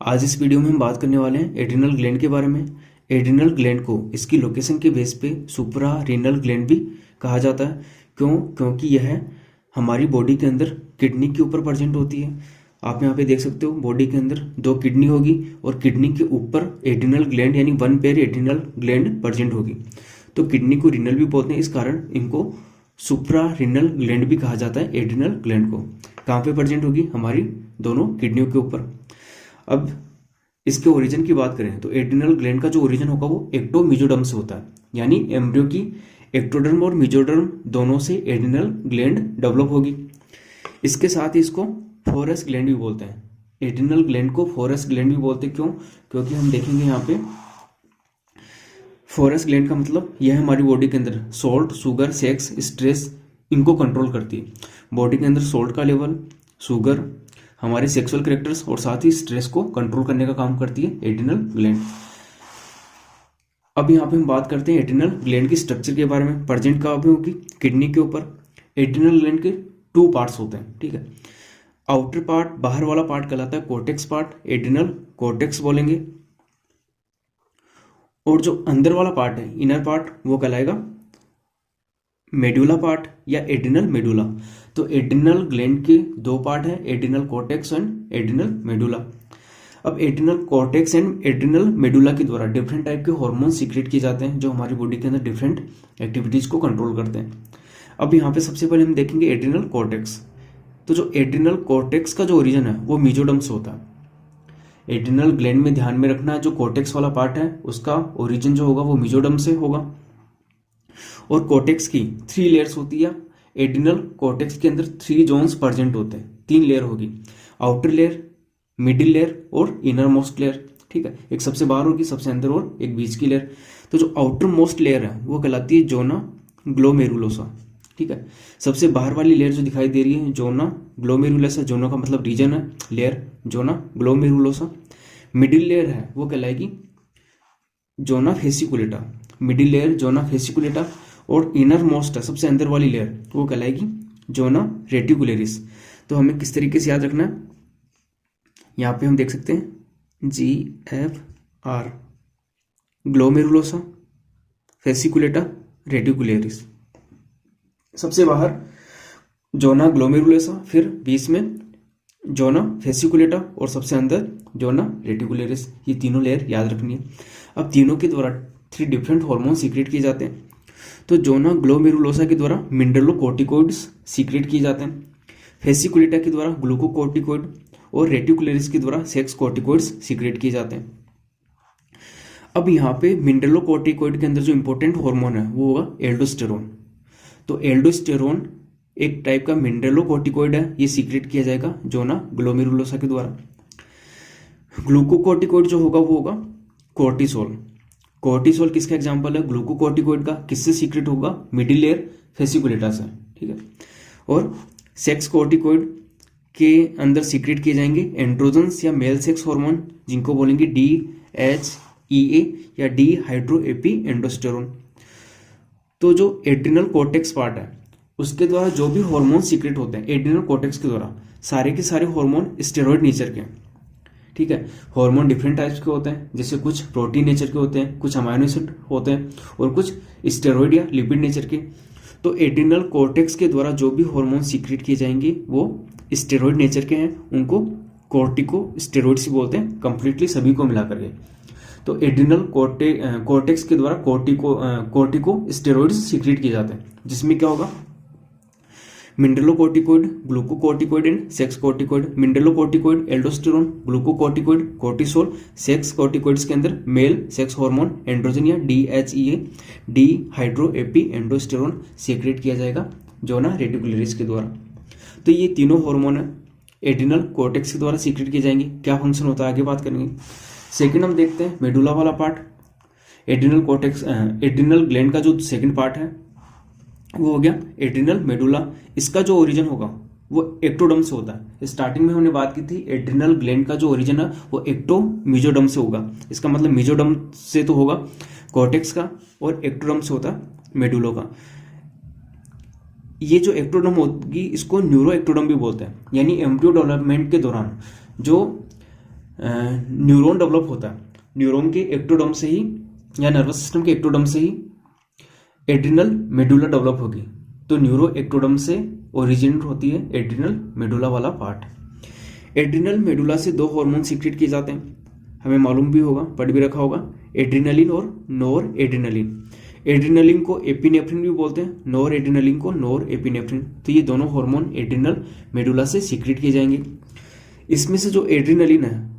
आज इस वीडियो में हम बात करने वाले हैं एड्रिनल ग्लैंड के बारे में। एड्रिनल ग्लैंड को इसकी लोकेशन के बेस पे सुप्रा रीनल ग्लैंड भी कहा जाता है। क्योंकि यह हमारी बॉडी के अंदर किडनी के ऊपर प्रेजेंट होती है। आप यहाँ पे देख सकते हो बॉडी के अंदर दो किडनी होगी और किडनी के ऊपर एड्रिनल ग्लैंड यानी one pair adrenal gland present होगी। तो किडनी को रीनल भी बोलते हैं, इस कारण इनको सुप्रा रीनल ग्लैंड भी कहा जाता है। एड्रिनल ग्लैंड को कहाँ पे प्रेजेंट होगी? हमारी दोनों किडनियों के ऊपर। अब इसके ओरिजिन की बात करें तो एड्रिनल ग्लैंड का जो ओरिजिन होगा वो एक्टो मेसोडर्म से होता है, यानी एम्ब्रियो की एक्टोडर्म और मेसोडर्म दोनों से एड्रिनल ग्लैंड डेवलप होगी। इसके साथ ही इसको फोरस ग्लैंड भी बोलते हैं। एड्रिनल ग्लैंड को फोरस ग्लैंड भी बोलते हैं। क्यों? क्योंकि हम देखेंगे यहाँ पे फोरस ग्लैंड का मतलब यह हमारी बॉडी के अंदर सॉल्ट, शुगर, सेक्स, स्ट्रेस इनको कंट्रोल करती है। बॉडी के अंदर सॉल्ट का लेवल, शुगर, हमारे सेक्सुअल कैरेक्टर्स और साथ ही स्ट्रेस को कंट्रोल करने का काम करती है एड्रिनल ग्लैंड। अब यहाँ पे हम बात करते हैं एड्रिनल ग्लैंड की स्ट्रक्चर के बारे में। प्रेजेंट कहाँ पे होगी? किडनी के ऊपर। एड्रिनल ग्लैंड के टू पार्ट्स होते हैं, ठीक है। आउटर पार्ट, बाहर वाला पार्ट कहलाता है कोर्टेक्स पार्ट, एड्रिनल कोर्टेक्स बोलेंगे। और जो अंदर वाला पार्ट है, इनर पार्ट, वो कहलाएगा मेडुला पार्ट या एड्रिनल मेडुला। तो एड्रिनल ग्लैंड के दो पार्ट हैं, adrenal cortex and adrenal medulla. अब adrenal cortex and adrenal medulla के द्वारा डिफरेंट टाइप के हार्मोन सीक्रेट किए जाते हैं जो हमारी बॉडी के अंदर डिफरेंट एक्टिविटीज को कंट्रोल करते हैं। अब यहाँ पे सबसे पहले हम देखेंगे एड्रिनल कोर्टेक्स। तो जो एड्रिनल कोर्टेक्स का जो ओरिजिन है वो मेसोडर्म से होता है। एड्रिनल ग्लैंड में ध्यान में रखना है, जो कोर्टेक्स वाला पार्ट है उसका ओरिजिन जो होगा वो मेसोडर्म से होगा। और कोर्टेक्स की 3 लेयर्स होती है। एड्रिनल कोर्टेक्स के अंदर 3 जोन्स प्रेजेंट होते हैं, 3 लेयर होगी, आउटर लेयर, मिडिल लेयर और इनर मोस्ट लेयर, ठीक है। एक सबसे बाहर होगी, सबसे अंदर और एक बीच की लेयर। तो जो आउटर मोस्ट लेयर है वो कहलाती है जोना ग्लोमेरुलोसा, ठीक है। सबसे बाहर वाली लेयर जो दिखाई दे रही है जोना ग्लोमेरुलोसा, जोना का मतलब रीजन है, layer zona glomerulosa. Middle layer है वो कहलाएगी zona fasciculata, middle layer zona fasciculata. और इनर मोस्ट है, सबसे अंदर वाली लेयर, वो कहलाएगी जोना रेटिकुलेरिस। तो हमें किस तरीके से याद रखना है? यहाँ पे हम देख सकते हैं GFR, ग्लोमेरुलोसा, फेसिकुलेटा, रेटिकुलेरिस। सबसे बाहर जोना ग्लोमेरुलोसा, फिर बीच में जोना फेसिकुलेटा और सबसे अंदर जोना रेटिकुलेरिस। ये तीनों लेयर याद रखनी है। अब तीनों के द्वारा 3 डिफरेंट हार्मोन सीक्रेट किए जाते हैं। तो जोना ग्लोमेरुलोसा के द्वारा मिनरलोकोर्टिकोइड्स सीक्रेट किए जाते हैं, फेसिकुलेटा के द्वारा ग्लूकोकोर्टिकोइड और रेटिकुलेरिस के द्वारा सेक्स कोर्टिकोइड्स सीक्रेट किए जाते हैं। अब यहाँ पे मिनरलोकोर्टिकोइड के अंदर जो इंपॉर्टेंट हार्मोन है वो होगा एल्डोस्टेरोन। तो एल्डोस्टेरोन एक टाइप का मिनरलोकोर्टिकोइड है, ये सीक्रेट किया जाएगा जोना ग्लोमेरुलोसा के द्वारा। ग्लूकोकोर्टिकोइड जो होगा वो होगा कोर्टिसोल। कोर्टिसोल किसका एग्जांपल है? ग्लूकोकोर्टिकोइड का। किससे सीक्रेट होगा? मिडिल लेयर फेसिकुलेटा से, ठीक है। और सेक्स कोर्टिकोइड के अंदर सीक्रेट किए जाएंगे एंड्रोजन्स या मेल सेक्स हार्मोन, जिनको बोलेंगे DHEA या डी हाइड्रो एपी एंडोस्टेरोन। तो जो एड्रिनल कोर्टेक्स पार्ट है उसके द्वारा जो भी हार्मोन सीक्रेट होते हैं एड्रिनल कोर्टेक्स के द्वारा, सारे के सारे हार्मोन स्टेरॉइड नेचर के हैं, ठीक है। हार्मोन डिफरेंट टाइप्स के होते हैं, जैसे कुछ प्रोटीन नेचर के होते हैं, कुछ अमाइनो एसिड होते हैं और कुछ स्टेरॉइड या लिपिड नेचर के। तो एड्रिनल कोर्टेक्स के द्वारा जो भी हार्मोन सीक्रेट किए जाएंगे वो स्टेरॉइड नेचर के हैं, उनको कोर्टिको स्टेरॉइड्स बोलते हैं, कंप्लीटली सभी को मिला करके। तो एड्रिनल कोर्टेक्स के द्वारा कोर्टिको स्टेरॉइड्स सीक्रेट किए जाते हैं, जिसमें क्या होगा? Mineralocorticoid, glucocorticoid and sex corticoid. Mineralocorticoid aldosterone, glucocorticoid cortisol, sex corticoids के अंदर मेल सेक्स हार्मोन एंड्रोजन या DHEA dehydroepiandrosterone secrete किया जाएगा जोना रेटिकुलेरिस के द्वारा। तो ये तीनों हार्मोन है एड्रिनल कोर्टेक्स के द्वारा सीक्रेट किए जाएंगे। क्या फंक्शन होता है आगे बात करेंगे। सेकेंड हम देखते हैं मेडुला वाला part. Adrenal cortex adrenal gland का जो सेकेंड पार्ट है वो हो गया एड्रिनल मेडुला। इसका जो ओरिजिन होगा वो एक्टोडर्म से होता है। स्टार्टिंग में हमने बात की थी एड्रिनल ग्लैंड का जो ओरिजिन है वो एक्टो मेसोडर्म से होगा। इसका मतलब मेसोडर्म से तो होगा कोर्टेक्स का और एक्टोडर्म से होता है मेडुलो का। ये जो एक्टोडर्म होगी इसको न्यूरो एक्टोडर्म भी बोलते हैं, यानी एम्ब्रियो डेवलपमेंट के दौरान जो न्यूरॉन डेवलप होता है, न्यूरॉन के एक्टोडर्म से ही या नर्वस सिस्टम के एक्टोडर्म से ही एड्रिनल मेडुला डेवलप होगी। तो न्यूरो एक्टोडर्म से ओरिजिनेट होती है एड्रिनल मेडुला वाला पार्ट। एड्रिनल मेडुला से दो हार्मोन सीक्रेट किए जाते हैं, हमें मालूम भी होगा, पढ़ भी रखा होगा, एड्रिनलिन और नोर एड्रिनलिन। एड्रिनलिन को एपिनेफ्रिन भी बोलते हैं, नोर एड्रिनलिन को नोर एपिनेफ्रिन। तो ये दोनों हार्मोन एड्रिनल मेडुला से सीक्रेट किए जाएंगे। इसमें से जो एड्रिनलिन है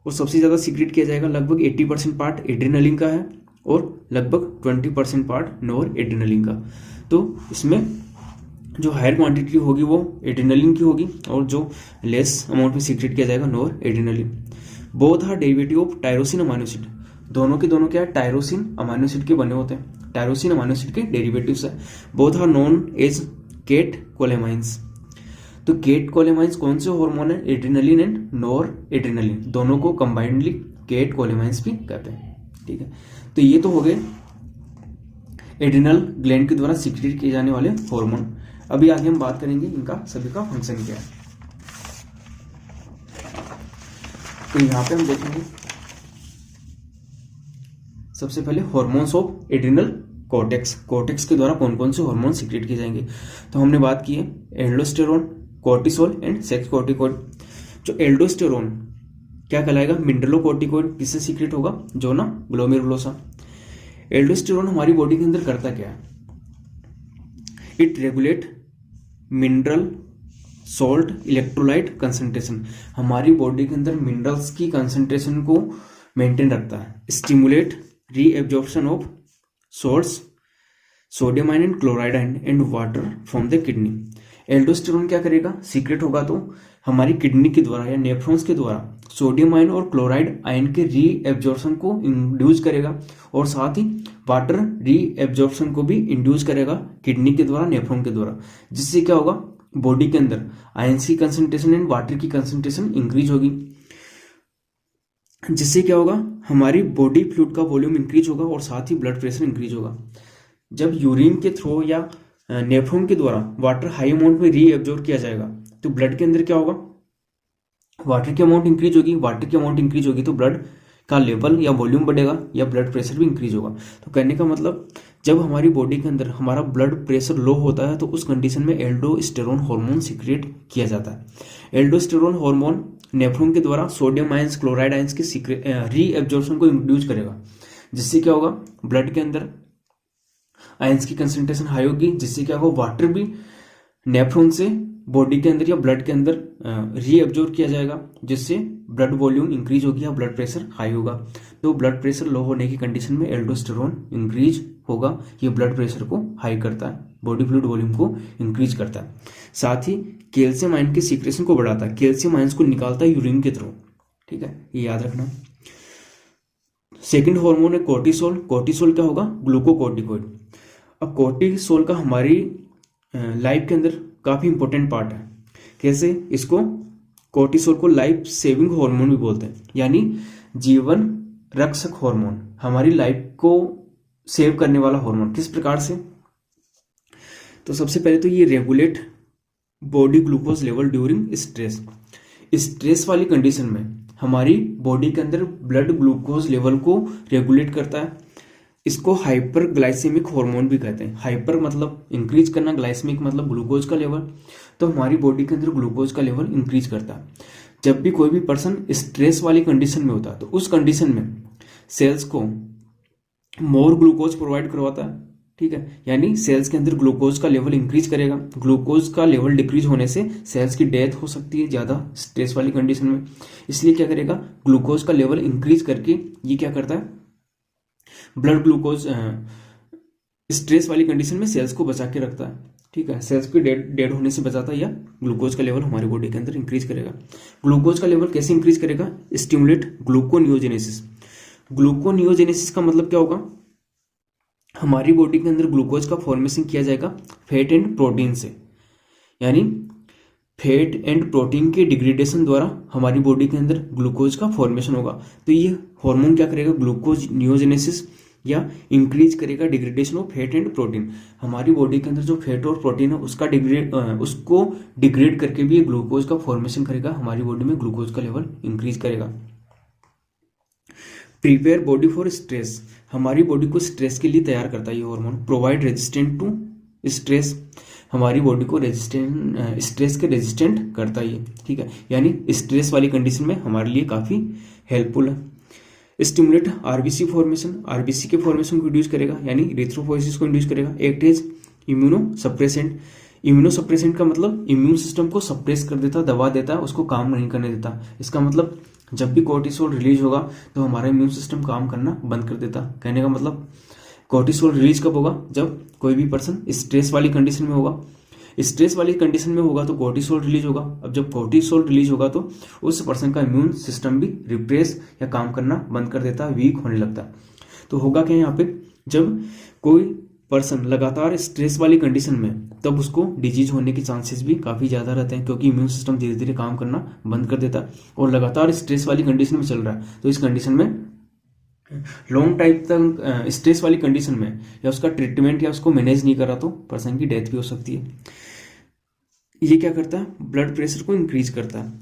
वो सबसे ज़्यादा सीक्रेट किया जाएगा, लगभग 80% पार्ट एड्रिनलिन का है और लगभग 20% पार्ट नोर एड्रिनलिन का। तो इसमें जो हायर क्वांटिटी होगी वो एड्रिनलिन की होगी और जो लेस अमाउंट में सीक्रेट किया जाएगा noradrenaline. Both are derivative of tyrosine amino acid. दोनों के दोनों क्या है, टायरोसिन अमाइनो एसिड के बने होते हैं, टायरोसिन अमाइनो एसिड के डेरिवेटिव्स है। Both are known as catecholamines. तो केट कोलेमाइंस कौन से हार्मोन है, एड्रिनलिन एंड नोर एड्रिनलिन, दोनों को कंबाइंडली केट कोलेमाइंस भी कहते हैं। ठीक है, तो ये तो हो गए एड्रिनल ग्लैंड के द्वारा सीक्रेट किए जाने वाले हार्मोन। अभी आगे हम बात करेंगे इनका सभी का फंक्शन क्या है। तो यहाँ पे हम देखेंगे सबसे पहले hormones of adrenal cortex. Cortex के द्वारा कौन कौन से हार्मोन सीक्रेट किए जाएंगे। तो हमने बात की है aldosterone, cortisol and sex corticoid. जो एल्डोस्टेरोन क्या कहलाएगा, मिनरलोकॉर्टिकोइड, किससे सीक्रेट होगा, जोना ग्लोमेरुलोसा। एल्डोस्टेरोन हमारी बॉडी के अंदर करता क्या है, it regulate mineral salt electrolyte concentration. हमारी बॉडी के अंदर मिनरल्स की कंसंट्रेशन को मेंटेन रखता है। Stimulate reabsorption of source sodium ion and chloride ion and water from the kidney. Aldosterone क्या करेगा, सीक्रेट होगा तो हमारी किडनी के द्वारा या नेफ्रॉन्स के द्वारा सोडियम आयन और क्लोराइड आयन के रीएब्जॉर्प्शन को इंड्यूस करेगा और साथ ही वाटर रीएब्जॉर्प्शन को भी इंड्यूस करेगा किडनी के द्वारा, नेफ्रॉन के द्वारा, जिससे क्या होगा, बॉडी के अंदर आयंस की कंसंट्रेशन एंड वाटर की कंसंट्रेशन इंक्रीज होगी, जिससे क्या होगा, हमारी बॉडी फ्लूइड का वॉल्यूम इंक्रीज होगा और साथ ही ब्लड प्रेशर इंक्रीज होगा। जब यूरिन के थ्रू या नेफ्रॉन के द्वारा वाटर हाई अमाउंट में रीएब्जॉर्ब किया जाएगा तो ब्लड के अंदर क्या होगा, वाटर की अमाउंट इंक्रीज होगी। वाटर की अमाउंट इंक्रीज होगी तो ब्लड का लेवल या वॉल्यूम बढ़ेगा या ब्लड प्रेशर भी इंक्रीज होगा। तो कहने का मतलब जब हमारी बॉडी के अंदर हमारा ब्लड प्रेशर लो होता है तो उस कंडीशन में एल्डोस्टेरोन हार्मोन सीक्रेट किया जाता है। एल्डोस्टेरोन हार्मोन नेफ्रॉन के द्वारा सोडियम आयंस, क्लोराइड आयंस के रीएब्जॉर्प्शन को इंड्यूस करेगा, जिससे क्या होगा, ब्लड के अंदर आयंस की कंसंट्रेशन हाई होगी, जिससे क्या होगा, वाटर भी नेफ्रॉन से बॉडी के अंदर या ब्लड के अंदर रीअब्जॉर्ब किया जाएगा, जिससे ब्लड वॉल्यूम इंक्रीज होगी या ब्लड प्रेशर हाई होगा। तो ब्लड प्रेशर लो होने की कंडीशन में एल्डोस्टेरोन इंक्रीज होगा, ये ब्लड प्रेशर को हाई करता है, बॉडी फ्लूइड वॉल्यूम को इंक्रीज करता है। साथ ही कैल्शियम आयन के सीक्रेशन को बढ़ाता है, कैल्शियम आयंस को निकालता है यूरिन के थ्रू। ठीक है, ये याद रखना। सेकेंड हार्मोन है कोर्टिसोल। कोर्टिसोल क्या होगा, ग्लूकोकॉर्टिकोइड। अब कोर्टिसोल का हमारी लाइफ के अंदर काफी इंपॉर्टेंट पार्ट है। कैसे, इसको कोर्टिसोल को लाइफ सेविंग हार्मोन भी बोलते हैं, यानी जीवन रक्षक हार्मोन, हमारी लाइफ को सेव करने वाला हार्मोन। किस प्रकार से, तो सबसे पहले तो ये regulate body glucose level during stress. Stress वाली कंडीशन में हमारी बॉडी के अंदर ब्लड ग्लूकोज लेवल को रेगुलेट करता है। इसको हाइपर ग्लाइसेमिक हार्मोन भी कहते हैं। हाइपर मतलब इंक्रीज करना, ग्लाइसेमिक मतलब ग्लूकोज का लेवल। तो हमारी बॉडी के अंदर ग्लूकोज का लेवल इंक्रीज करता है। जब भी कोई भी पर्सन स्ट्रेस वाली कंडीशन में होता है तो उस कंडीशन में सेल्स को मोर ग्लूकोज प्रोवाइड करवाता है। ठीक है, यानी सेल्स के अंदर ग्लूकोज का लेवल इंक्रीज करेगा। ग्लूकोज का लेवल डिक्रीज होने से सेल्स की डेथ हो सकती है ज़्यादा स्ट्रेस वाली कंडीशन में। इसलिए क्या करेगा, ग्लूकोज का लेवल इंक्रीज करके ये क्या करता है, ब्लड ग्लूकोज स्ट्रेस वाली कंडीशन में सेल्स को बचा के रखता है। ठीक है, सेल्स को डेड होने से बचाता है या ग्लूकोज का लेवल हमारी बॉडी के अंदर इंक्रीज करेगा। ग्लूकोज का लेवल कैसे इंक्रीज करेगा, स्टिमुलेट ग्लूकोनियोजेनेसिस। ग्लूकोनियोजेनेसिस का मतलब क्या होगा, हमारी बॉडी के अंदर ग्लूकोज का फॉर्मेशन किया जाएगा फैट एंड प्रोटीन से, यानी फैट एंड प्रोटीन के डिग्रेडेशन द्वारा हमारी बॉडी के अंदर ग्लूकोज का फॉर्मेशन होगा। तो ये हार्मोन क्या करेगा, ग्लूकोज नियोजेनेसिस या इंक्रीज करेगा degradation of fat and protein. हमारी बॉडी के अंदर जो फैट और प्रोटीन है उसको डिग्रेड करके भी ये ग्लूकोज का फॉर्मेशन करेगा, हमारी बॉडी में ग्लूकोज का लेवल इंक्रीज करेगा। प्रिपेयर बॉडी फॉर स्ट्रेस, हमारी बॉडी को स्ट्रेस के लिए तैयार करता है ये hormone. Provide resistant to stress, हमारी बॉडी को स्ट्रेस के रेजिस्टेंट करता है ये, ठीक है, यानी स्ट्रेस वाली कंडीशन में हमारे लिए काफ़ी हेल्पफुल है। स्टिमुलेट आरबीसी फॉर्मेशन, आरबीसी के फॉर्मेशन को इंड्यूस करेगा, यानी इरिथ्रोपोइसिस को इंड्यूस करेगा। Act as immunosuppressant, immunosuppressant का मतलब इम्यून सिस्टम को सप्रेस कर देता, दबा देता है, उसको काम नहीं करने देता। इसका मतलब जब भी कोर्टिसोल रिलीज होगा तो हमारा इम्यून सिस्टम काम करना बंद कर देता। कहने का मतलब कोर्टिसोल रिलीज कब होगा, जब कोई भी पर्सन स्ट्रेस वाली कंडीशन में होगा। स्ट्रेस वाली कंडीशन में होगा तो कोर्टिसोल रिलीज होगा। अब जब कोर्टिसोल रिलीज होगा तो उस पर्सन का इम्यून सिस्टम भी रिप्रेस या काम करना बंद कर देता, वीक होने लगता। तो होगा क्या यहाँ पे, जब कोई पर्सन लगातार स्ट्रेस वाली कंडीशन में, तब उसको डिजीज होने के चांसेस भी काफ़ी ज़्यादा रहते हैं, क्योंकि इम्यून सिस्टम धीरे धीरे काम करना बंद कर देता है। और लगातार स्ट्रेस वाली कंडीशन में चल रहा है तो इस कंडीशन में लॉन्ग टाइम तक स्ट्रेस वाली कंडीशन में या उसका ट्रीटमेंट या उसको मैनेज नहीं करा तो पर्सन की डेथ भी हो सकती है। ये क्या करता है, ब्लड प्रेशर को इंक्रीज करता है।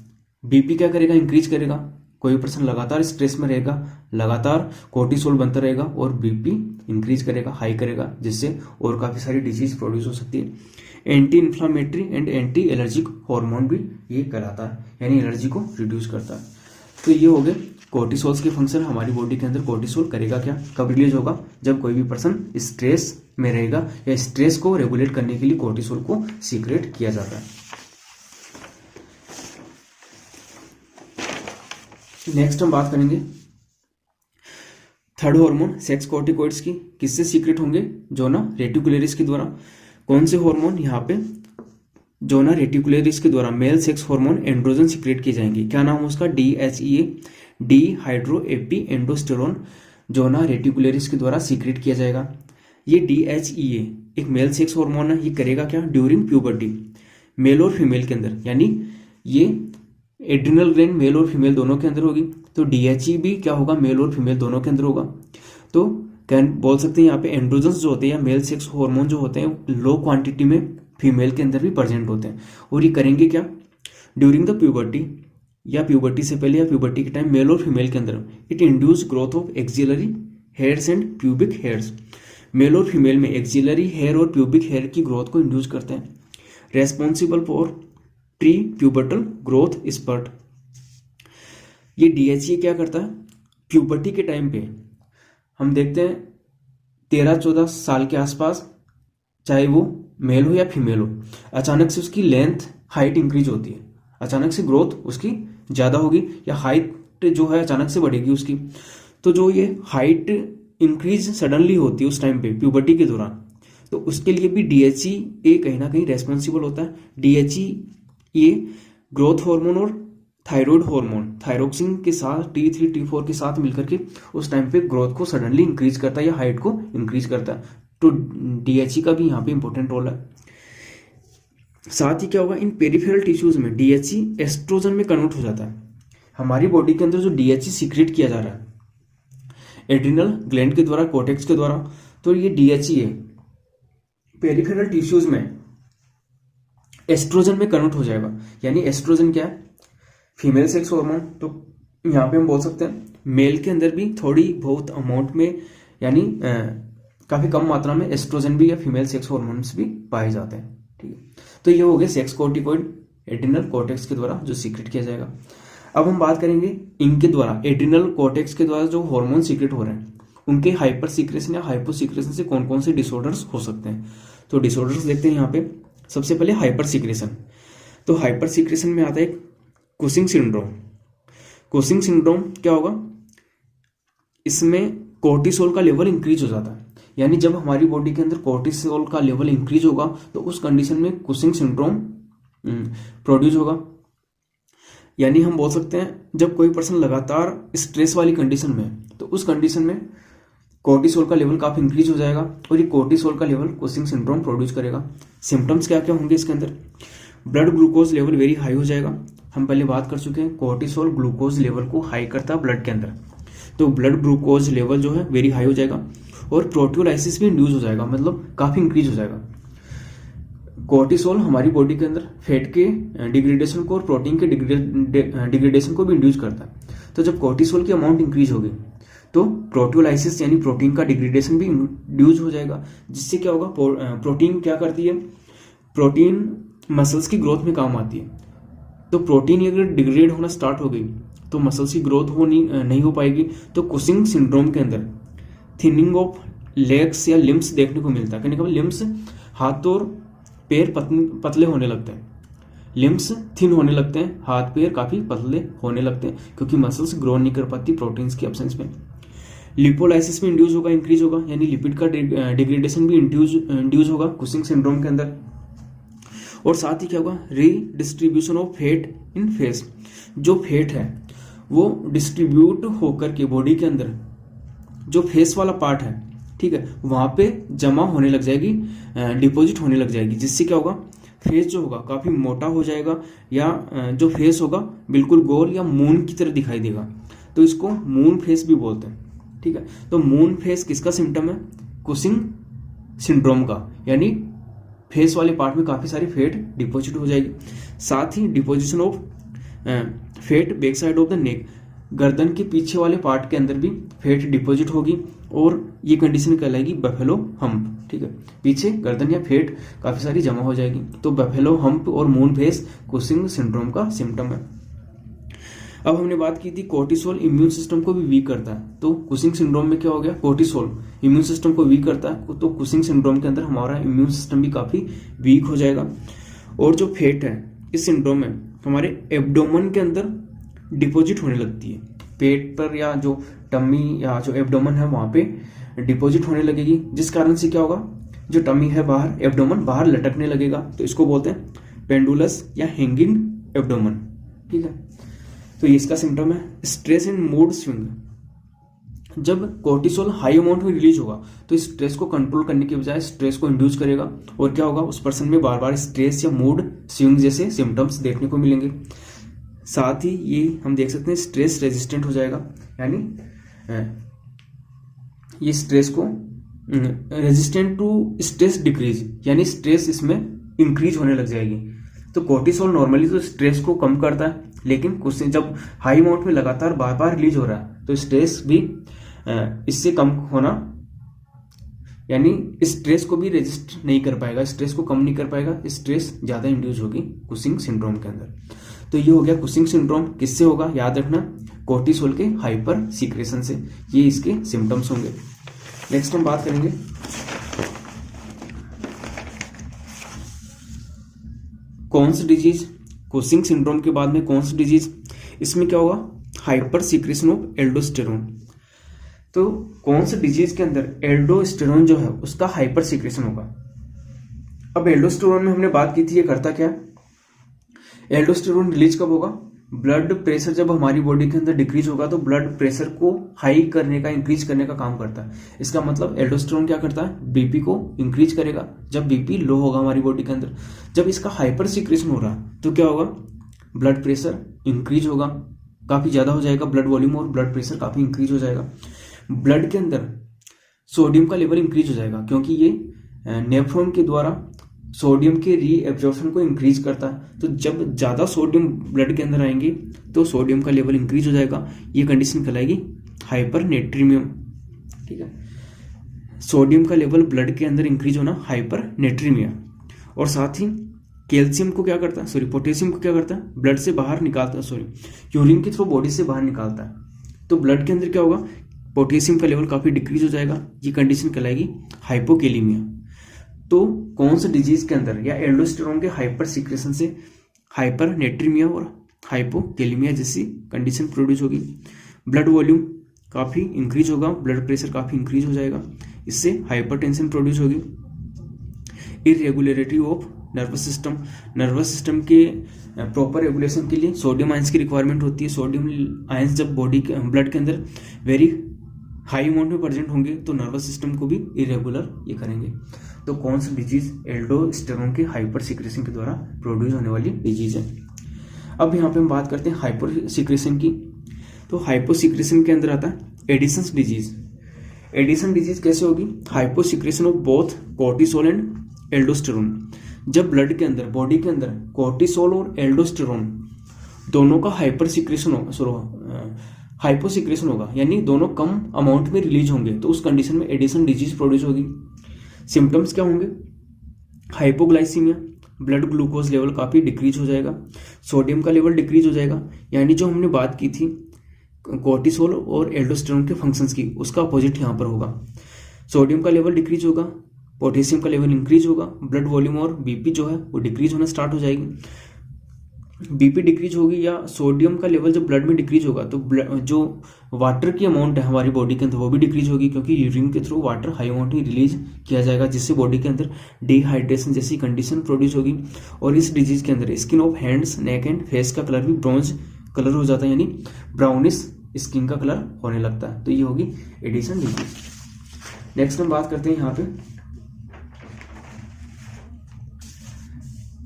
बीपी क्या करेगा, इंक्रीज करेगा। कोई पर्सन लगातार स्ट्रेस में रहेगा, लगातार कोर्टिसोल बनता रहेगा और बीपी इंक्रीज करेगा, हाई करेगा, जिससे और काफ़ी सारी डिजीज प्रोड्यूस हो सकती है। Anti inflammatory and anti allergic hormone भी ये कराता है, यानी एलर्जी को रिड्यूस करता है। तो ये हो गए कोर्टिसोल्स के फंक्शन। हमारी बॉडी के अंदर कोर्टिसोल करेगा क्या, कब रिलीज होगा, जब कोई भी पर्सन स्ट्रेस में रहेगा या स्ट्रेस को रेगुलेट करने के लिए कोर्टिसोल को सीक्रेट किया जाता है। नेक्स्ट हम बात करेंगे थर्ड हार्मोन सेक्स कॉर्टिकॉइड्स की। किससे सीक्रेट होंगे, जोना रेटिकुलरिस के द्वारा। कौन से हार्मोन, यहाँ पे जोना रेटिकुलरिस के द्वारा male sex hormone androgen secrete किए जाएंगे। क्या नाम है उसका, DHEA, dehydroepiandrosterone, zona reticularis के द्वारा सीक्रेट किया जाएगा। ये DHEA एक मेल सेक्स हार्मोन है। ये करेगा क्या, ड्यूरिंग प्यूबर्टी, मेल और फीमेल के अंदर, यानी ये एड्रिनल ग्लैंड मेल और फीमेल दोनों के अंदर होगी। तो DHE भी क्या होगा, मेल और फीमेल दोनों के अंदर होगा। तो कैन बोल सकते हैं यहाँ पे एंड्रोजन्स जो होते हैं या मेल सेक्स हार्मोन जो होते हैं लो क्वांटिटी में फीमेल के अंदर भी प्रेजेंट होते हैं। और ये करेंगे क्या, ड्यूरिंग द प्यूबर्टी या प्यूबर्टी से पहले या प्यूबर्टी के टाइम मेल और फीमेल के अंदर। It induce growth of axillary hairs and pubic hairs, male और फीमेल में एक्सिलरी हेयर और प्यूबिक हेयर की ग्रोथ को इंड्यूस करते हैं। Responsible for prepubertal growth spurt. ये DHE क्या करता है, प्यूबर्टी के टाइम पे हम देखते हैं 13-14 साल के आसपास, चाहे वो मेल हो या फीमेल हो, अचानक से उसकी लेंथ हाइट इंक्रीज होती है, अचानक से ग्रोथ उसकी ज़्यादा होगी या हाइट जो है अचानक से बढ़ेगी उसकी। तो जो ये हाइट इंक्रीज सडनली होती है उस टाइम पे प्यूबर्टी के दौरान, तो उसके लिए भी DHEA कहीं ना कहीं रेस्पॉन्सिबल होता है। DHE ये ग्रोथ हार्मोन और थायराइड हार्मोन थायरोक्सिन के साथ T3 T4 के साथ मिलकर के उस टाइम पे ग्रोथ को सडनली इंक्रीज करता है या हाइट को इंक्रीज करता है। तो DHE का भी यहाँ पे इंपॉर्टेंट रोल है। साथ ही क्या होगा, इन पेरिफेरल टिश्यूज में DHE एस्ट्रोजन में कन्वर्ट हो जाता है। हमारी बॉडी के अंदर जो DHE सीक्रेट किया जा रहा है एड्रिनल ग्लैंड के द्वारा, कोर्टेक्स के द्वारा, तो ये DHE पेरिफेरल टिश्यूज में एस्ट्रोजन में कन्वर्ट हो जाएगा। यानी एस्ट्रोजन क्या है, फीमेल सेक्स हार्मोन। तो यहाँ पे हम बोल सकते हैं मेल के अंदर भी थोड़ी बहुत अमाउंट में, यानी काफ़ी कम मात्रा में एस्ट्रोजन भी या फीमेल सेक्स हार्मोन्स भी पाए जाते हैं, ठीक है। तो ये हो गए सेक्स कॉर्टिकॉइड एड्रिनल कोर्टेक्स के द्वारा जो सीक्रेट किया जाएगा। अब हम बात करेंगे इनके द्वारा, एड्रिनल कोर्टेक्स के द्वारा जो हार्मोन सीक्रेट हो रहे हैं उनके हाइपर सीक्रेशन या हाइपो सीक्रेशन से कौन कौन से डिसऑर्डर्स हो सकते हैं। तो डिसऑर्डर्स देखते हैं यहाँ पे। सबसे पहले हाइपर सीक्रेशन। तो हाइपर सीक्रेशन में आता है कुशिंग सिंड्रोम। कुशिंग सिंड्रोम क्या होगा, इसमें कोर्टिसोल का लेवल इंक्रीज हो जाता है। यानी जब हमारी बॉडी के अंदर कोर्टिसोल का लेवल इंक्रीज होगा तो उस कंडीशन में कुशिंग सिंड्रोम प्रोड्यूस होगा। यानी हम बोल सकते हैं जब कोई पर्सन लगातार स्ट्रेस वाली कंडीशन में है तो उस कंडीशन में कोर्टिसोल का लेवल काफी इंक्रीज हो जाएगा और ये कोर्टिसोल का लेवल कुशिंग सिंड्रोम प्रोड्यूस करेगा। सिम्टम्स क्या क्या होंगे इसके अंदर, blood glucose level very high हो जाएगा। हम पहले बात कर चुके हैं कोर्टिसोल ग्लूकोज लेवल को हाई करता है ब्लड के अंदर, तो ब्लड ग्लूकोज लेवल जो है वेरी हाई हो जाएगा और प्रोटियोलाइसिस भी इंड्यूस हो जाएगा, मतलब काफी इंक्रीज हो जाएगा। कोर्टिसोल हमारी बॉडी के अंदर फैट के डिग्रेडेशन को और प्रोटीन के डिग्रेडेशन को भी इंड्यूस करता है। तो जब कोर्टिसोल की अमाउंट इंक्रीज होगी तो प्रोटियोलाइसिस यानी प्रोटीन का डिग्रेडेशन भी इंड्यूस हो जाएगा, जिससे क्या होगा, प्रोटीन क्या करती है, प्रोटीन मसल्स की ग्रोथ में काम आती है। तो प्रोटीन अगर डिग्रेड होना स्टार्ट हो गई तो मसल्स की ग्रोथ नहीं हो पाएगी। तो कुशिंग सिंड्रोम के अंदर थिनिंग ऑफ लेग्स या लिम्स देखने को मिलता है। कहने का लिम्स, हाथ और पैर पतले होने लगते हैं, लिम्स थिन होने लगते हैं, हाथ पैर काफ़ी पतले होने लगते हैं, क्योंकि मसल्स ग्रो नहीं कर पाती प्रोटीन्स की एब्सेंस में। लिपोलाइसिस में इंड्यूस होगा, इंक्रीज होगा, यानी लिपिड का डिग्रेडेशन भी इंड्यूस होगा कुशिंग सिंड्रोम के अंदर। और साथ ही क्या होगा, redistribution of fat in face. जो फैट है वो डिस्ट्रीब्यूट होकर के बॉडी के अंदर जो फेस वाला पार्ट है, ठीक है, वहां पे जमा होने लग जाएगी, डिपॉजिट होने लग जाएगी, जिससे क्या होगा, फेस जो होगा काफी मोटा हो जाएगा, या जो फेस होगा बिल्कुल गोल या मून की तरह दिखाई देगा। तो इसको मून फेस भी बोलते हैं, ठीक है। तो मून फेस किसका सिम्टम है, कुशिंग सिंड्रोम का, यानी फेस वाले पार्ट में काफी सारी फैट डिपॉजिट हो जाएगी। साथ ही deposition of fat back side of the neck, गर्दन के पीछे वाले पार्ट के अंदर भी फैट डिपॉजिट होगी, और ये कंडीशन कहलाएगी बफेलो हम्प, ठीक है। पीछे गर्दन या फैट काफी सारी जमा हो जाएगी। तो बफेलो हम्प और मून फेस कुशिंग सिंड्रोम का सिम्टम है। अब हमने बात की थी कोर्टिसोल इम्यून सिस्टम को भी वीक करता है। तो कुशिंग सिंड्रोम में क्या हो गया, कोर्टिसोल इम्यून सिस्टम को वीक करता है, तो कुशिंग सिंड्रोम के अंदर हमारा इम्यून सिस्टम भी काफी वीक हो जाएगा। और जो फैट है इस सिंड्रोम में हमारे एब्डोमन के अंदर डिपॉजिट होने लगती है, पेट पर या जो टमी या जो एब्डोमन है वहां पे डिपॉजिट होने लगेगी, जिस कारण से क्या होगा, जो टमी है बाहर, एब्डोमन बाहर लटकने लगेगा। तो इसको बोलते हैं पेंडुलस या हैंगिंग एब्डोमन, ठीक है। तो ये इसका सिम्टम है। स्ट्रेस एंड मूड स्विंग, जब कोर्टिसोल हाई अमाउंट में रिलीज होगा तो स्ट्रेस को कंट्रोल करने के बजाय स्ट्रेस को इंड्यूस करेगा, और क्या होगा, उस पर्सन में बार बार स्ट्रेस या मूड स्विंग जैसे सिम्टम्स देखने को मिलेंगे। साथ ही ये हम देख सकते हैं स्ट्रेस रेजिस्टेंट हो जाएगा, यानी ये स्ट्रेस को रेजिस्टेंट टू स्ट्रेस डिक्रीज, यानी स्ट्रेस इसमें इंक्रीज होने लग जाएगी। तो कोर्टिसोल नॉर्मली तो स्ट्रेस को कम करता है, लेकिन कुछ जब हाई अमाउंट में लगातार बार बार रिलीज हो रहा है तो स्ट्रेस भी इससे कम होना, यानी स्ट्रेस को भी रेजिस्ट नहीं कर पाएगा, स्ट्रेस को कम नहीं कर पाएगा, स्ट्रेस ज्यादा इंड्यूस होगी कुशिंग सिंड्रोम के अंदर। तो ये हो गया कुशिंग सिंड्रोम। किससे होगा, याद रखना, कोर्टिसोल के हाइपर सीक्रेशन से। ये इसके सिम्टम्स होंगे। नेक्स्ट हम बात करेंगे कौन सी डिजीज, कुशिंग सिंड्रोम के बाद में कौन सी डिजीज, इसमें क्या होगा, हाइपर सीक्रेशन ऑफ एल्डोस्टेरोन। तो कौन सी डिजीज के अंदर एल्डोस्टेरोन जो है उसका हाइपर सीक्रेशन होगा। अब एल्डोस्टेरोन में हमने बात की थी, ये करता क्या, एल्डोस्टेरोन रिलीज कब होगा, ब्लड प्रेशर जब हमारी बॉडी के अंदर डिक्रीज होगा तो ब्लड प्रेशर को हाई करने का, इंक्रीज करने का काम करता है। इसका मतलब एल्डोस्टेरोन क्या करता है, बीपी को इंक्रीज करेगा जब बीपी लो होगा हमारी बॉडी के अंदर। जब इसका हाइपर सीक्रेशन हो रहा है तो क्या होगा, ब्लड प्रेशर इंक्रीज होगा, काफी ज्यादा हो जाएगा ब्लड वॉल्यूम, और ब्लड प्रेशर काफी इंक्रीज हो जाएगा। ब्लड के अंदर सोडियम का लेवल इंक्रीज हो जाएगा, क्योंकि ये नेफ्रॉन के द्वारा सोडियम के रीएब्जॉर्प्शन को इंक्रीज करता है। तो जब ज्यादा सोडियम ब्लड के अंदर आएंगे तो सोडियम का लेवल इंक्रीज हो जाएगा। ये कंडीशन कहलाएगी हाइपरनेट्रीमियम, ठीक है। सोडियम का लेवल ब्लड के अंदर इंक्रीज होना, हाइपरनेट्रीमिया। और साथ ही कैल्शियम को क्या करता है, सॉरी पोटेशियम को क्या करता है, ब्लड से बाहर निकालता है, सॉरी यूरिन के थ्रू बॉडी से बाहर निकालता है। तो ब्लड के अंदर क्या होगा, पोटेशियम का लेवल काफी डिक्रीज हो जाएगा। ये कंडीशन कहलाएगी हाइपोकेलीमिया। तो कौन सा डिजीज के अंदर या एल्डोस्टेरोन के हाइपर सीक्रेशन से हाइपरनेट्रीमिया और हाइपोकेलीमिया जैसी कंडीशन प्रोड्यूस होगी। ब्लड वॉल्यूम काफी इंक्रीज होगा, ब्लड प्रेशर काफी इंक्रीज हो जाएगा, इससे हाइपरटेंशन प्रोड्यूस होगी। Irregularity of nervous system, nervous system के प्रॉपर रेगुलेशन के लिए सोडियम आयंस की रिक्वायरमेंट होती है। सोडियम आयंस जब बॉडी के ब्लड के अंदर वेरी हाई अमाउंट में प्रेजेंट होंगे तो नर्वस सिस्टम को भी इरेगुलर ये करेंगे। तो कौन सी डिजीज, एल्डोस्टेरोन के हाइपर सीक्रेशन के द्वारा प्रोड्यूस होने वाली डिजीज है। अब यहाँ पे हम बात करते हैं हाइपर सीक्रेशन की। तो हाइपर सीक्रेशन के अंदर आता है एडिसन्स डिजीज। एडिसन डिजीज कैसे होगी, hyper secretion of both cortisol and aldosterone. जब ब्लड के अंदर, बॉडी के अंदर कोर्टिसोल और एल्डोस्टेरोन दोनों का हाइपोसिक्रेशन होगा, यानी दोनों कम अमाउंट में रिलीज होंगे, तो उस कंडीशन में एडिशन डिजीज प्रोड्यूस होगी। सिम्टम्स क्या होंगे? हाइपोग्लाइसीमिया, ब्लड ग्लूकोज लेवल काफ़ी डिक्रीज हो जाएगा, सोडियम का लेवल डिक्रीज हो जाएगा, यानी जो हमने बात की थी कोर्टिसोल और एल्डोस्टेरोन के फंक्शंस की, उसका अपोजिट यहाँ पर होगा। सोडियम का लेवल डिक्रीज होगा, पोटेशियम का लेवल इंक्रीज होगा, ब्लड वॉल्यूम और बीपी जो है वो डिक्रीज होना स्टार्ट हो जाएगी। बीपी डिक्रीज होगी या सोडियम का लेवल जब ब्लड में डिक्रीज होगा तो जो वाटर की अमाउंट है हमारी बॉडी के अंदर वो भी डिक्रीज होगी, क्योंकि यूरिन के थ्रू वाटर हाई अमाउंट में रिलीज किया जाएगा, जिससे बॉडी के अंदर डिहाइड्रेशन जैसी कंडीशन प्रोड्यूस होगी। और इस डिजीज के अंदर skin of hands, neck and face का कलर भी ब्रॉन्ज कलर हो जाता है, यानी ब्राउनिश स्किन का कलर होने लगता है। तो ये होगी एडिशन डिजीज। नेक्स्ट हम बात करते हैं यहाँ पे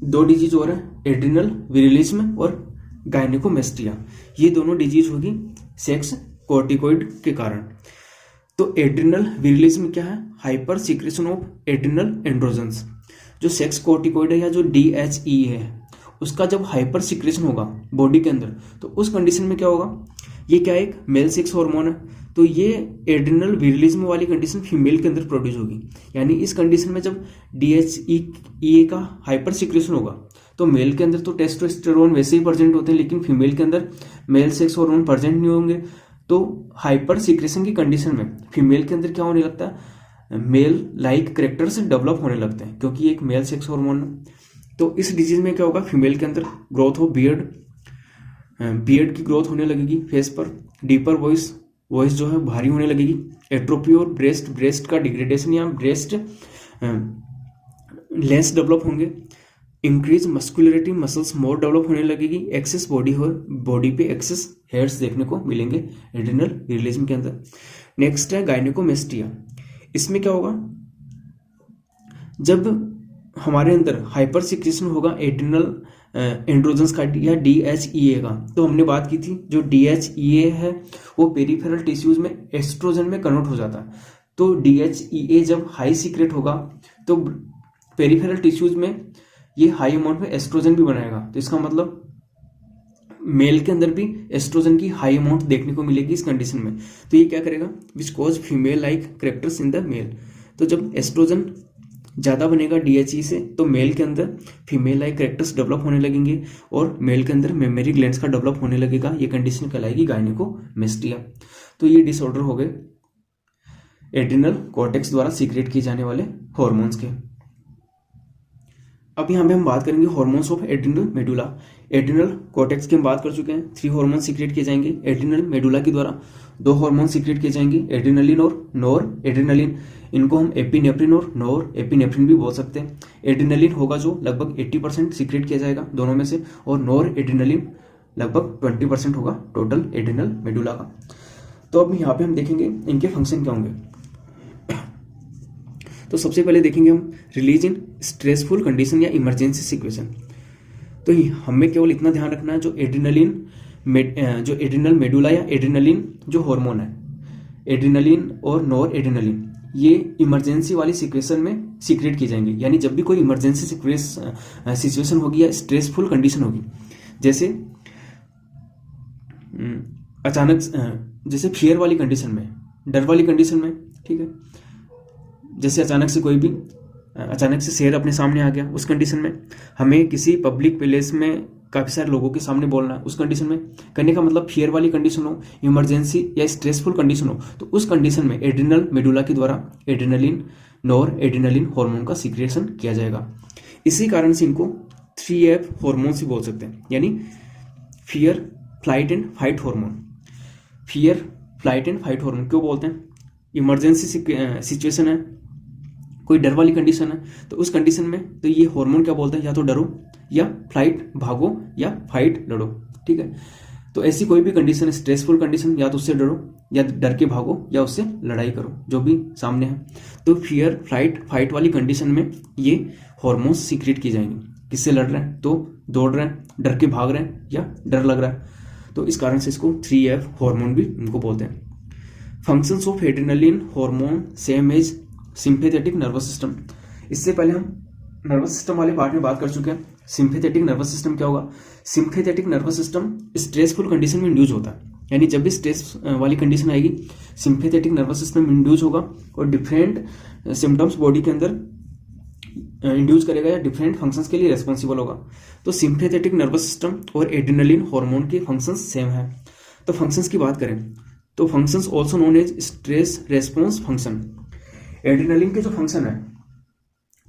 दो डिजीज और है, एड्रिनल विरिलिज्म और गायनेकोमेस्टिया। ये दोनों डिजीज होगी सेक्स कोर्टिकोइड के कारण। तो एड्रिनल विरिलिज्म क्या है? Hyper secretion of adrenal androgens. जो सेक्स कोर्टिकोइड है या जो DHEA है, उसका जब हाइपर सीक्रेशन होगा बॉडी के अंदर, तो उस कंडीशन में क्या होगा? ये क्या एक मेल सेक्स हार्मोन है, तो ये एड्रिनल विरिलिज्म वाली कंडीशन फीमेल के अंदर प्रोड्यूस होगी। यानी इस कंडीशन में जब DHEA का हाइपर सीक्रेशन होगा तो मेल के अंदर तो टेस्टोस्टेरोन वैसे ही प्रेजेंट होते हैं, लेकिन फीमेल के अंदर मेल सेक्स हार्मोन प्रेजेंट नहीं होंगे। तो हाइपर सीक्रेशन की कंडीशन में फीमेल के अंदर क्या होने लगता है? मेल लाइक कैरेक्टर्स डेवलप होने लगते हैं, क्योंकि एक मेल सेक्स हार्मोन है। तो इस डिजीज में क्या होगा? फीमेल के अंदर ग्रोथ ऑफ बियर्ड की ग्रोथ होने लगेगी फेस पर, डीपर वॉइस जो है भारी होने लगेगी, एट्रोपी और ब्रेस्ट का डिग्रेडेशन या ब्रेस्ट लेस डेवलप होंगे, इंक्रीज मस्कुलरिटी, मसल्स मोर डेवलप होने लगेगी, एक्सेस बॉडी पे एक्सेस हेयर्स देखने को मिलेंगे एड्रिनल विरिलिज्म के अंदर। नेक्स्ट है गायनेकोमेस्टिया। इसमें क्या होगा? जब हमारे अंदर हाइपर सिक्रेशन होगा एड्रिनल एंड्रोजन्स का या DHEA का, तो हमने बात की थी जो DHEA है वो पेरिफेरल टिश्यूज में एस्ट्रोजन में कन्वर्ट हो जाता है। तो DHEA जब हाई सीक्रेट होगा तो पेरिफेरल टिश्यूज में ये हाई अमाउंट में एस्ट्रोजन भी बनाएगा। तो इसका मतलब मेल के अंदर भी एस्ट्रोजन की हाई अमाउंट देखने को मिलेगी इस कंडीशन में। तो ये क्या करेगा? Which cause female like characters in the male. तो जब एस्ट्रोजन ज़्यादा बनेगा DHE से तो मेल के अंदर फीमेल लाइक कैरेक्टर्स डेवलप होने लगेंगे और मेल के अंदर मेमोरी ग्लैंड्स का डेवलप होने लगेगा। ये कंडीशन कहलाएगी गायनेकोमेस्टिया। तो ये डिसऑर्डर हो गए एड्रिनल कॉर्टेक्स द्वारा सीक्रेट किए जाने वाले हॉर्मोन्स के। अब यहाँ पे हम बात करेंगे hormones of adrenal medulla. Adrenal cortex की हम बात कर चुके हैं। 3 हार्मोन सीक्रेट किए जाएंगे एड्रिनल मेडुला के द्वारा। 2 हार्मोन सीक्रेट किए जाएंगे, एड्रिनलिन और नोर एड्रिनलिन। इनको हम एपिनेफ्रिन और नोर एपिनेफ्रिन भी बोल सकते हैं। एड्रिनलिन होगा जो लगभग 80% सीक्रेट किया जाएगा दोनों में से, और नोर एड्रिनलिन लगभग 20% होगा टोटल एड्रिनल मेडुला का। तो अब यहाँ पे हम देखेंगे इनके फंक्शन क्या होंगे। तो सबसे पहले देखेंगे हम रिलीज इन स्ट्रेसफुल कंडीशन या इमरजेंसी सिचुएशन। तो हमें केवल इतना ध्यान रखना है जो एड्रिनल मेडुला या एड्रिनलिन जो हार्मोन है, एड्रिनलिन और नोर एड्रिनलिन, ये इमरजेंसी वाली सिचुएशन में सीक्रेट की जाएंगे। यानी जब भी कोई इमरजेंसी सिचुएशन होगी या स्ट्रेसफुल कंडीशन होगी, जैसे अचानक जैसे फियर वाली कंडीशन में, डर वाली कंडीशन में, ठीक है, जैसे अचानक से शेर अपने सामने आ गया, उस कंडीशन में हमें किसी पब्लिक प्लेस में काफ़ी सारे लोगों के सामने बोलना है, उस कंडीशन में करने का मतलब फियर वाली कंडीशन हो, इमरजेंसी या स्ट्रेसफुल कंडीशन हो, तो उस कंडीशन में एड्रिनल मेडुला के द्वारा एड्रिनलिन नोर एड्रिनलिन हार्मोन का सीक्रेशन किया जाएगा। इसी कारण से इनको 3F हार्मोन्स भी बोल सकते हैं, यानी fear, flight and fight hormone. Fear, flight and fight hormone क्यों बोलते हैं? इमरजेंसी सिचुएशन है, कोई डर वाली कंडीशन है, तो उस कंडीशन में तो ये हार्मोन क्या बोलता है, या तो डरो या फ्लाइट भागो या फाइट लड़ो, ठीक है। तो ऐसी कोई भी कंडीशन है, स्ट्रेसफुल कंडीशन, या तो उससे डरो या डर के भागो या उससे लड़ाई करो, जो भी सामने है। तो फियर, फ्लाइट, फाइट वाली कंडीशन में ये हार्मोन्स सीक्रेट की जाएंगे। किससे लड़ रहे हैं? तो दौड़ रहे हैं, डर के भाग रहे हैं या डर लग रहा है, तो इस कारण से इसको 3F हार्मोन भी इनको बोलते हैं। Functions of adrenaline hormone same as sympathetic nervous system. इससे पहले हम नर्वस सिस्टम वाले पार्ट में बात कर चुके हैं। सिंपैथेटिक नर्वस सिस्टम क्या होगा? Sympathetic nervous system stressful condition में इंड्यूस होता है, यानी जब भी स्ट्रेस वाली कंडीशन आएगी सिंपैथेटिक नर्वस सिस्टम इंड्यूस होगा और डिफरेंट सिम्टम्स बॉडी के अंदर इंड्यूस करेगा या डिफरेंट फंक्शंस के लिए रेस्पॉन्सिबल होगा। तो सिंपैथेटिक नर्वस सिस्टम और एड्रेनलिन हार्मोन के फंक्शंस सेम है। तो फंक्शंस की बात करें तो functions also known as stress response function. Adrenaline के जो फंक्शन है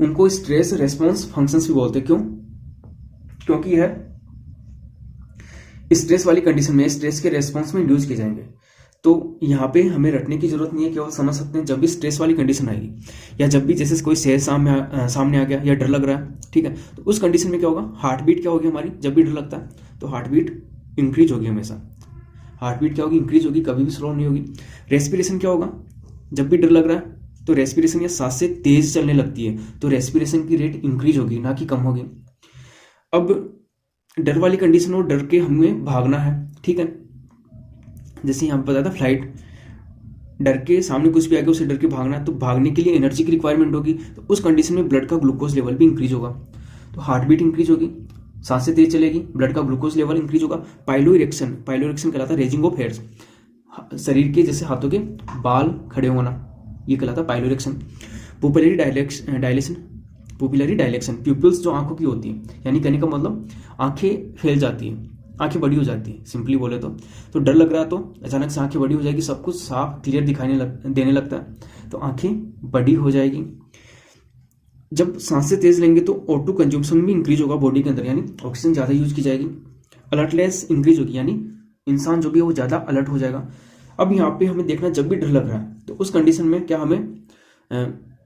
उनको स्ट्रेस रेस्पॉन्स फंक्शंस भी बोलते हैं। क्यों? क्योंकि यह स्ट्रेस वाली कंडीशन में स्ट्रेस के रेस्पॉन्स में इंड्यूस किए जाएंगे। तो यहाँ पे हमें रटने की जरूरत नहीं है, केवल समझ सकते हैं जब भी स्ट्रेस वाली कंडीशन आएगी या जब भी जैसे कोई शेर सामने आ गया या डर लग रहा है, ठीक है, तो उस कंडीशन में क्या होगा? हार्ट बीट क्या होगी हमारी? जब भी डर लगता है तो हार्ट बीट इंक्रीज होगी हमेशा। हार्ट बीट क्या होगी? इंक्रीज होगी, कभी भी स्लो नहीं होगी। रेस्पिरेशन क्या होगा? जब भी डर लग रहा है तो रेस्पिरेशन या सांस से तेज चलने लगती है, तो रेस्पिरेशन की रेट इंक्रीज होगी, ना कि कम होगी। अब डर वाली कंडीशन हो, डर के हमें भागना है, ठीक है, जैसे यहाँ पे बताया था फ्लाइट, डर के सामने कुछ भी आ गया उसे डर के भागना है, तो भागने के लिए एनर्जी की रिक्वायरमेंट होगी, तो उस कंडीशन में ब्लड का ग्लूकोज लेवल भी इंक्रीज होगा, तो हार्ट बीट इंक्रीज होगी, सांसें तेज चलेगी, ब्लड का ग्लूकोज लेवल इंक्रीज होगा। पाइलो इरेक्शन कहलाता है रेजिंग ऑफ हेयर्स, शरीर के जैसे हाथों के बाल खड़े होना, ये कहलाता है पाइलो इरेक्शन। पुपिलरी डायलेक्शन, प्यूपिल्स जो आंखों की होती है, यानी कहने का मतलब आंखें फैल जाती है, आंखें बड़ी हो जाती है, सिंपली बोले तो डर लग रहा है तो अचानक से आंखें बड़ी हो जाएगी, सब कुछ साफ क्लियर देने लगता है, तो आंखें बड़ी हो जाएगी। जब सांसें तेज लेंगे तो O2 कंज्यूम्पशन भी इंक्रीज होगा बॉडी के अंदर, यानी ऑक्सीजन ज़्यादा यूज की जाएगी। अलर्टनेस इंक्रीज होगी, यानी इंसान जो भी है वो ज़्यादा अलर्ट हो जाएगा। अब यहाँ पे हमें देखना, जब भी डर लग रहा है तो उस कंडीशन में क्या हमें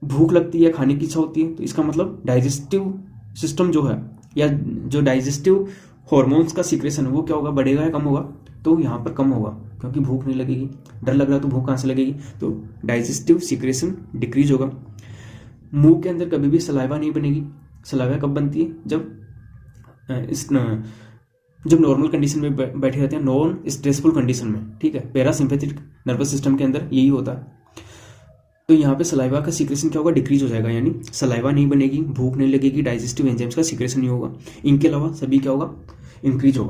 भूख लगती है, खाने की इच्छा होती है, तो इसका मतलब डाइजेस्टिव सिस्टम जो है या जो डाइजेस्टिव हॉर्मोन्स का सीक्रेशन है वो क्या होगा? बढ़ेगा या कम होगा? तो यहाँ पर कम होगा, क्योंकि भूख नहीं लगेगी, डर लग रहा है तो भूख कहाँ से लगेगी? तो डाइजेस्टिव सीक्रेशन डिक्रीज होगा। मुंह के अंदर कभी भी सलाइवा नहीं बनेगी। सलाइवा कब बनती है? जब नॉर्मल कंडीशन में बैठे रहते हैं, नॉन स्ट्रेसफुल कंडीशन में, ठीक है, पैरासिम्पैथिक नर्वस सिस्टम के अंदर यही होता है। तो यहाँ पे सलाइवा का सीक्रेशन क्या होगा? डिक्रीज हो जाएगा, यानी सलाइवा नहीं बनेगी, भूख नहीं लगेगी, डाइजेस्टिव एंजाइम्स का सीक्रेशन नहीं होगा। इनके अलावा सभी क्या होगा? इंक्रीज होगा।